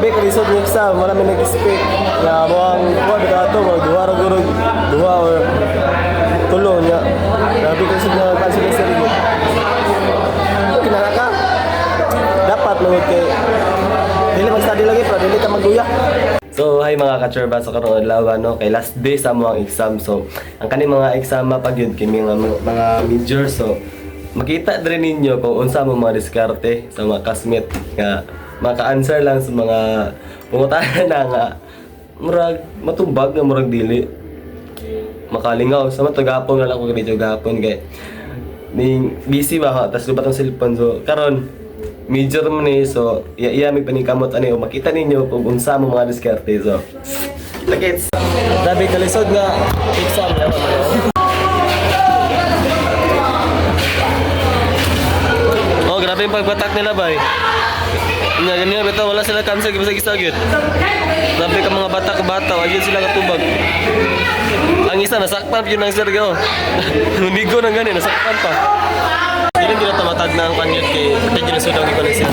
grabe ka lisod ng exam, marami nag-expect na mukhang kuha ka ito, magduha ra gurog, duha or tulong niya. Grabe ka lisod na cancel ng sarili. Kinara ka, dapat mawag kay dili mag-study lagi pero dili ka magduya. So, hi mga ka-churba sa karong adlaw no, kay last day sa mga exam. So, ang kaning mga exam pagyud kay mga major. So, makita din ninyo kung unsa mo mga diskarte sa mga classmate nga maka-answer lang sa mga pangutanan na nga murag matubag nga murag dili makalingaw sa matugapon na lang ko dito gapon kay ning busy ba ha tas lupat ang cellphone. So karon major man ni so iya may panikamot ani o makita ninyo kung unsa mo mga diskarte. So lagits grabe kalisod nga exam yaman. Oh grabe yung pagbatak nila bay. Nya ganyan bitaw wala sila cancel gibasa gisagit. Grabe ka mga bata ayun sila katubag. Ang isa nasaktan yun ang Sergio. Hundigo nang gani nasaktan pa. Hindi nila tamatag na ang kanyot kay pati ginisod ang ikaw siya.